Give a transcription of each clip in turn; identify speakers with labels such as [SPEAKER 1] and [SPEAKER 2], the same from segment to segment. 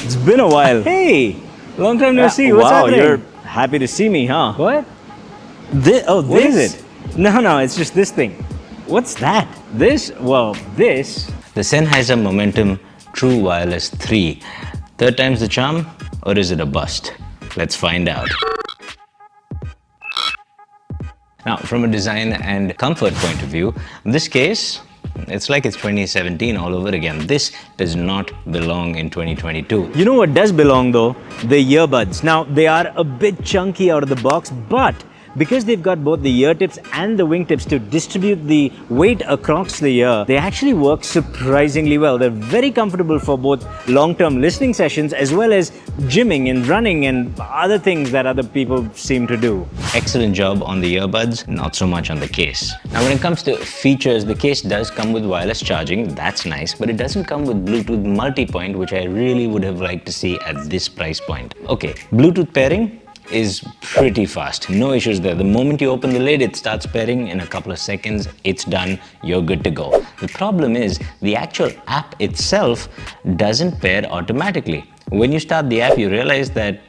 [SPEAKER 1] It's been a while. Hey, long time no see. What's happening?
[SPEAKER 2] You're happy to see me, huh?
[SPEAKER 1] What?
[SPEAKER 2] What is it?
[SPEAKER 1] No, it's just this thing. What's that?
[SPEAKER 2] This? Well, this. The Sennheiser Momentum True Wireless 3. Third time's the charm, or is it a bust? Let's find out. Now, from a design and comfort point of view, this case, it's like it's 2017 all over again. This does not belong in 2022.
[SPEAKER 1] You know what does belong though? The earbuds. Now, they are a bit chunky out of the box, but because they've got both the ear tips and the wingtips to distribute the weight across the ear, they actually work surprisingly well. They're very comfortable for both long-term listening sessions as well as gymming and running and other things that other people seem to do.
[SPEAKER 2] Excellent job on the earbuds, not so much on the case. Now, when it comes to features, the case does come with wireless charging. That's nice, but it doesn't come with Bluetooth multi-point, which I really would have liked to see at this price point. Okay, Bluetooth pairing is pretty fast. No issues there. The moment you open the lid, it starts pairing in a couple of seconds. It's done. You're good to go. The problem is the actual app itself doesn't pair automatically. When you start the app, you realize that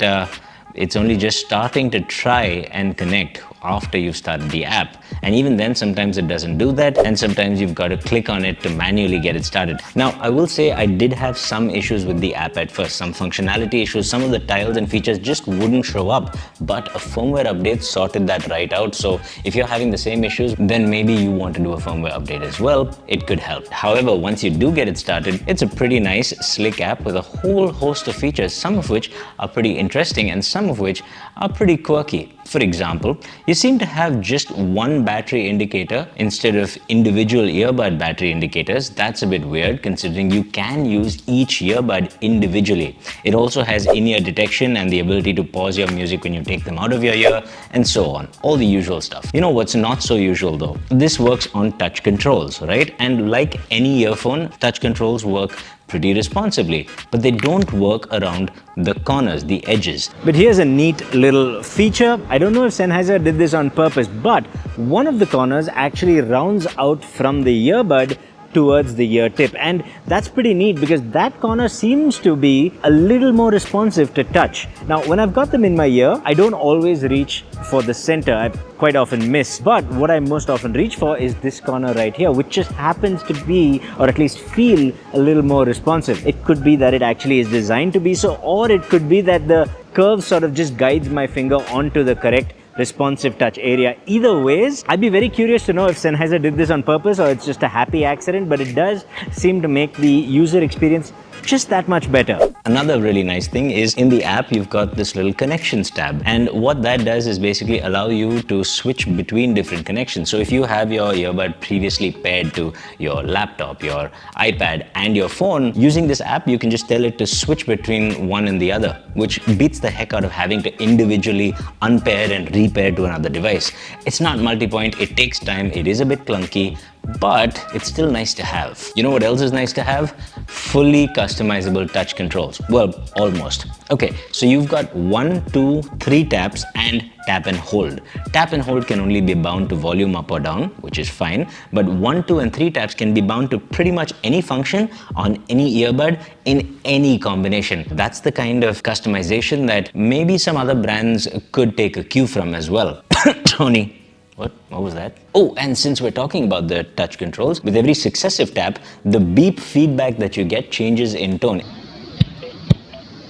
[SPEAKER 2] it's only just starting to try and connect after you've started the app. And even then, sometimes it doesn't do that, and sometimes you've got to click on it to manually get it started. Now, I will say I did have some issues with the app at first, some functionality issues, some of the tiles and features just wouldn't show up, but a firmware update sorted that right out. So if you're having the same issues, then maybe you want to do a firmware update as well. It could help. However, once you do get it started, it's a pretty nice, slick app with a whole host of features, some of which are pretty interesting and some of which are pretty quirky. For example, you seem to have just one battery indicator instead of individual earbud battery indicators. That's a bit weird considering you can use each earbud individually. It also has in-ear detection and the ability to pause your music when you take them out of your ear and so on. All the usual stuff. You know what's not so usual though? This works on touch controls, right? And like any earphone, touch controls work pretty responsibly, but they don't work around the corners, the edges.
[SPEAKER 1] But here's a neat little feature. I don't know if Sennheiser did this on purpose, but one of the corners actually rounds out from the earbud towards the ear tip, and that's pretty neat because that corner seems to be a little more responsive to touch. Now, when I've got them in my ear, I don't always reach for the center. I quite often miss, but what I most often reach for is this corner right here, which just happens to be, or at least feel, a little more responsive. It could be that it actually is designed to be so, or it could be that the curve sort of just guides my finger onto the correct responsive touch area. Either ways, I'd be very curious to know if Sennheiser did this on purpose or it's just a happy accident, but it does seem to make the user experience just that much better.
[SPEAKER 2] Another really nice thing is in the app, you've got this little connections tab. And what that does is basically allow you to switch between different connections. So if you have your earbud previously paired to your laptop, your iPad and your phone, using this app, you can just tell it to switch between one and the other, which beats the heck out of having to individually unpair and repair to another device. It's not multi-point, it takes time, it is a bit clunky, but it's still nice to have. You know what else is nice to have? Fully customizable touch controls. Well, almost. Okay, so you've got 1, 2, 3 taps and tap and hold. Tap and hold can only be bound to volume up or down, which is fine, but 1, 2 and 3 taps can be bound to pretty much any function on any earbud in any combination. That's the kind of customization that maybe some other brands could take a cue from as well. Tony. What was that? Oh, and since we're talking about the touch controls, with every successive tap, the beep feedback that you get changes in tone.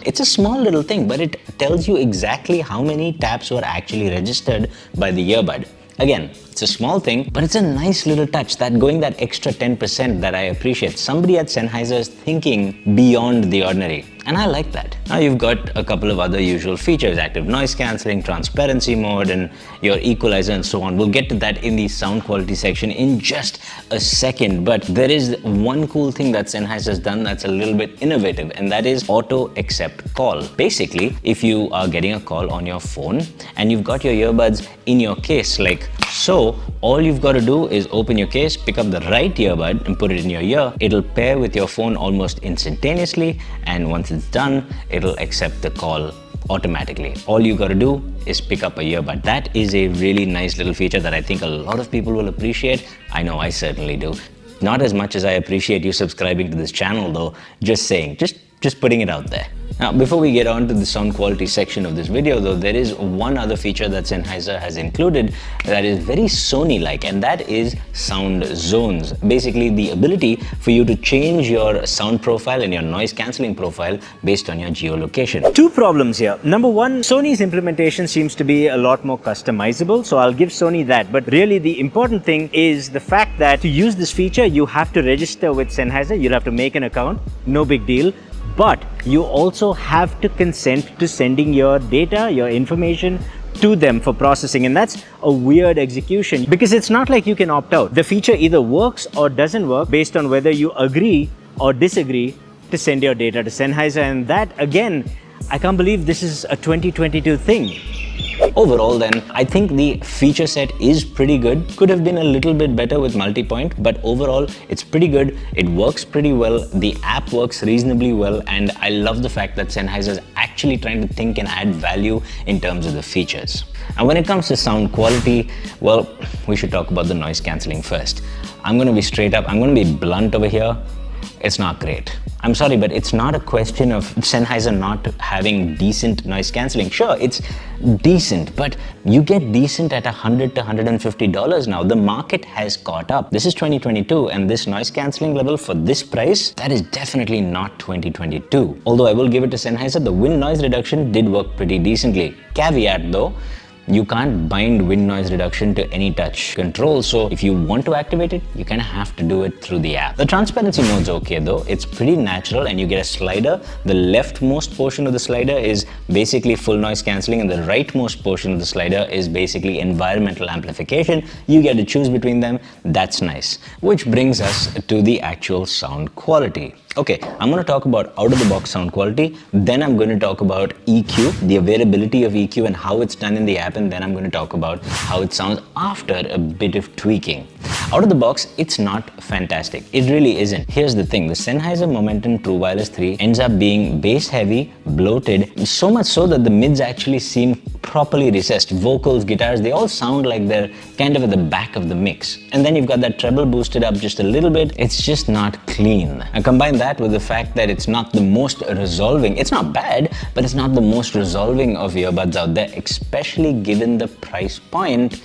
[SPEAKER 2] It's a small little thing, but it tells you exactly how many taps were actually registered by the earbud. Again, it's a small thing, but it's a nice little touch, that going that extra 10% that I appreciate. Somebody at Sennheiser is thinking beyond the ordinary, and I like that. Now you've got a couple of other usual features, active noise cancelling, transparency mode, and your equalizer and so on. We'll get to that in the sound quality section in just a second, but there is one cool thing that Sennheiser's done that's a little bit innovative, and that is auto accept call. Basically, if you are getting a call on your phone and you've got your earbuds in your case like so, all you've got to do is open your case, pick up the right earbud and put it in your ear. It'll pair with your phone almost instantaneously, and once it's done, it'll accept the call automatically. All you got to do is pick up a earbud. That is a really nice little feature that I think a lot of people will appreciate. I know I certainly do. Not as much as I appreciate you subscribing to this channel though, just saying, just putting it out there. Now, before we get on to the sound quality section of this video though, there is one other feature that Sennheiser has included that is very Sony-like, and that is sound zones. Basically, the ability for you to change your sound profile and your noise cancelling profile based on your geolocation.
[SPEAKER 1] Two problems here. Number one, Sony's implementation seems to be a lot more customizable, so I'll give Sony that. But really, the important thing is the fact that to use this feature, you have to register with Sennheiser. You'll have to make an account, no big deal. But you also have to consent to sending your data, your information to them for processing, and that's a weird execution because it's not like you can opt out. The feature either works or doesn't work based on whether you agree or disagree to send your data to Sennheiser, and that again, I can't believe this is a 2022 thing.
[SPEAKER 2] Overall then, I think the feature set is pretty good. Could have been a little bit better with multi-point, but overall it's pretty good. It works pretty well. The app works reasonably well, and I love the fact that Sennheiser is actually trying to think and add value in terms of the features. And when it comes to sound quality, well, we should talk about the noise cancelling first. I'm going to be straight up, I'm going to be blunt over here. It's not great. I'm sorry, but it's not a question of Sennheiser not having decent noise cancelling. Sure, it's decent, but you get decent at $100 to $150 now. The market has caught up. This is 2022, and this noise cancelling level for this price, that is definitely not 2022. Although I will give it to Sennheiser, the wind noise reduction did work pretty decently. Caveat though, you can't bind wind noise reduction to any touch control, so if you want to activate it, you kind of have to do it through the app. The transparency mode's okay though. It's pretty natural, and you get a slider. The leftmost portion of the slider is basically full noise cancelling, and the rightmost portion of the slider is basically environmental amplification. You get to choose between them. That's nice. Which brings us to the actual sound quality. Okay, I'm going to talk about out-of-the-box sound quality, then I'm going to talk about EQ, the availability of EQ and how it's done in the app, and then I'm going to talk about how it sounds after a bit of tweaking. Out of the box, it's not fantastic. It really isn't. Here's the thing, the Sennheiser Momentum True Wireless 3 ends up being bass heavy, bloated, so much so that the mids actually seem properly recessed. Vocals, guitars, they all sound like they're kind of at the back of the mix. And then you've got that treble boosted up just a little bit. It's just not clean. And combine that with the fact that it's not the most resolving. It's not bad, but it's not the most resolving of earbuds out there, especially given the price point.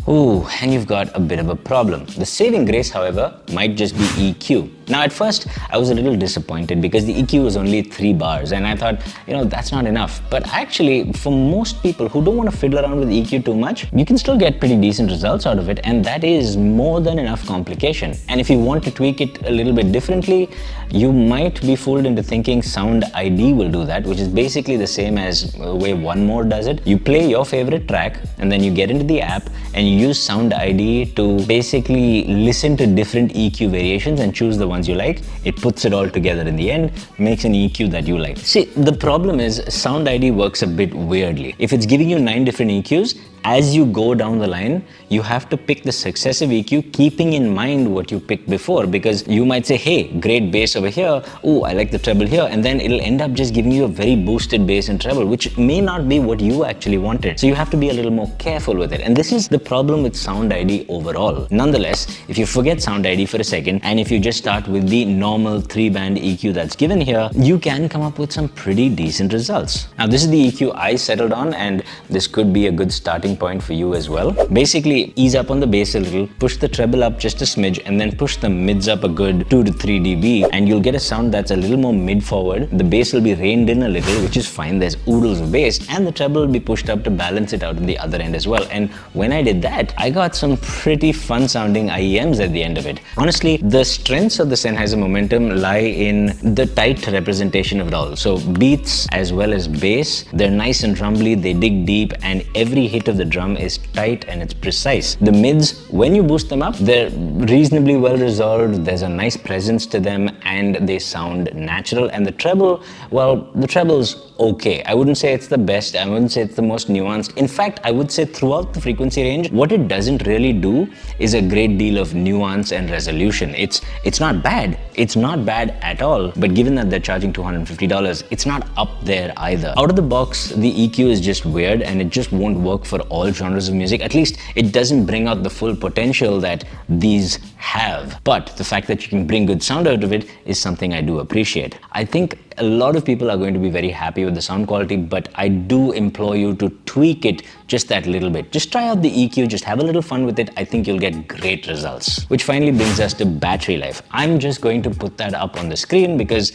[SPEAKER 2] Ooh, and you've got a bit of a problem. The saving grace, however, might just be EQ. Now, at first, I was a little disappointed because the EQ was only 3 bars, and I thought, that's not enough. But actually, for most people who don't want to fiddle around with EQ too much, you can still get pretty decent results out of it, and that is more than enough complication. And if you want to tweak it a little bit differently, you might be fooled into thinking Sound ID will do that, which is basically the same as the way One More does it. You play your favorite track, and then you get into the app, and you use Sound ID to basically listen to different EQ variations and choose the one you like. It puts it all together in the end, makes an EQ that you like. See, the problem is Sound ID works a bit weirdly. If it's giving you 9 different EQs, as you go down the line, you have to pick the successive EQ, keeping in mind what you picked before, because you might say, hey, great bass over here. Oh, I like the treble here. And then it'll end up just giving you a very boosted bass and treble, which may not be what you actually wanted. So you have to be a little more careful with it. And this is the problem with Sound ID overall. Nonetheless, if you forget Sound ID for a second, and if you just start with the normal 3-band EQ that's given here, you can come up with some pretty decent results. Now, this is the EQ I settled on, and this could be a good starting point for you as well. Basically, ease up on the bass a little, push the treble up just a smidge, and then push the mids up a good 2 to 3 dB, and you'll get a sound that's a little more mid-forward. The bass will be reined in a little, which is fine. There's oodles of bass, and the treble will be pushed up to balance it out on the other end as well. And when I did that, I got some pretty fun sounding IEMs at the end of it. Honestly, the strengths of the Sennheiser Momentum lie in the tight representation of it all. So beats as well as bass, they're nice and rumbly, they dig deep, and every hit of the drum is tight and it's precise. The mids, when you boost them up, they're reasonably well resolved, there's a nice presence to them, and they sound natural. And the treble, well, the treble's okay. I wouldn't say it's the best, I wouldn't say it's the most nuanced. In fact, I would say throughout the frequency range, what it doesn't really do is a great deal of nuance and resolution. It's not bad. It's not bad at all, but given that they're charging $250, it's not up there either. Out of the box, the EQ is just weird, and it just won't work for all genres of music. At least it doesn't bring out the full potential that these have. But the fact that you can bring good sound out of it is something I do appreciate. I think a lot of people are going to be very happy with the sound quality, but I do implore you to tweak it just that little bit. Just try out the EQ, just have a little fun with it. I think you'll get great results. Which finally brings us to battery life. I'm just going to put that up on the screen because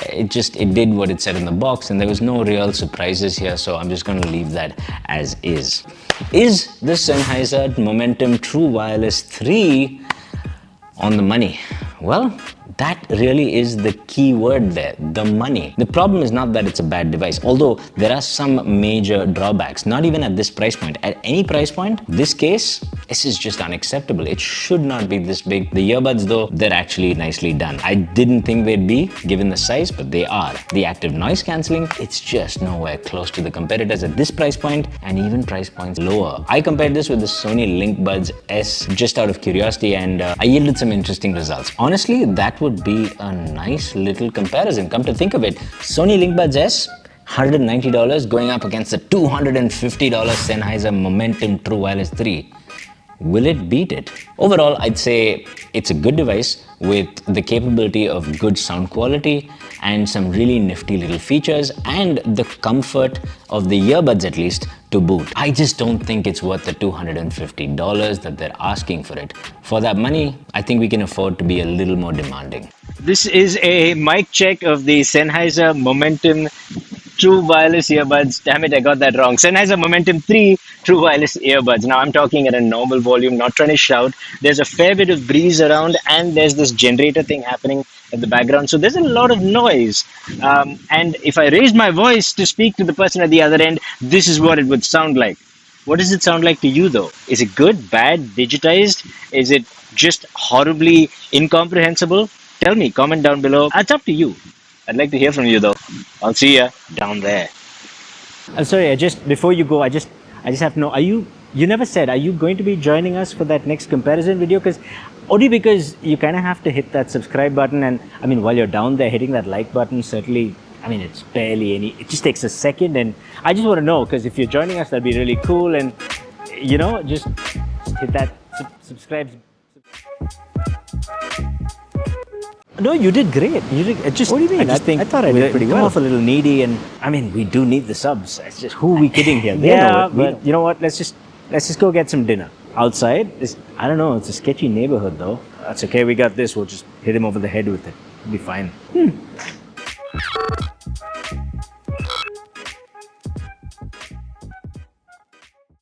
[SPEAKER 2] it did what it said in the box and there was no real surprises here, so I'm just going to leave that as is. Is the Sennheiser Momentum True Wireless 3 on the money? Well, that really is the key word there, the money. The problem is not that it's a bad device, although there are some major drawbacks, not even at this price point. At any price point, this case, this is just unacceptable. It should not be this big. The earbuds though, they're actually nicely done. I didn't think they'd be, given the size, but they are. The active noise cancelling, it's just nowhere close to the competitors at this price point and even price points lower. I compared this with the Sony LinkBuds S just out of curiosity and I yielded some interesting results. Honestly, that would be a nice little comparison. Come to think of it, Sony LinkBuds S, $190 going up against the $250 Sennheiser Momentum True Wireless 3. Will it beat it? Overall, I'd say it's a good device with the capability of good sound quality and some really nifty little features and the comfort of the earbuds at least to boot. I just don't think it's worth the $250 that they're asking for it. For that money, I think we can afford to be a little more demanding.
[SPEAKER 1] This is a mic check of the Sennheiser Momentum True Wireless Earbuds. Damn it, I got that wrong. Sennheiser Momentum 3 True Wireless Earbuds. Now I'm talking at a normal volume, not trying to shout. There's a fair bit of breeze around and there's this generator thing happening in the background. So there's a lot of noise. And if I raised my voice to speak to the person at the other end, this is what it would sound like. What does it sound like to you though? Is it good, bad, digitized? Is it just horribly incomprehensible? Tell me, comment down below. It's up to you. I'd like to hear from you though. I'll see ya down there. I'm sorry, before you go, I just have to know, you never said, are you going to be joining us for that next comparison video? Only because you kind of have to hit that subscribe button, and I mean, while you're down there hitting that like button, certainly, I mean, it's barely it just takes a second, and I just want to know, because if you're joining us, that'd be really cool, and you know, just hit that subscribe. No, you did great. You did. What do you mean? I thought I did pretty well. Come off a little needy, and I mean, we do need the subs. It's just, who are we kidding here? Yeah, but you know what? Let's just go get some dinner outside. I don't know. It's a sketchy neighborhood, though. That's okay. We got this. We'll just hit him over the head with it. It'll be fine.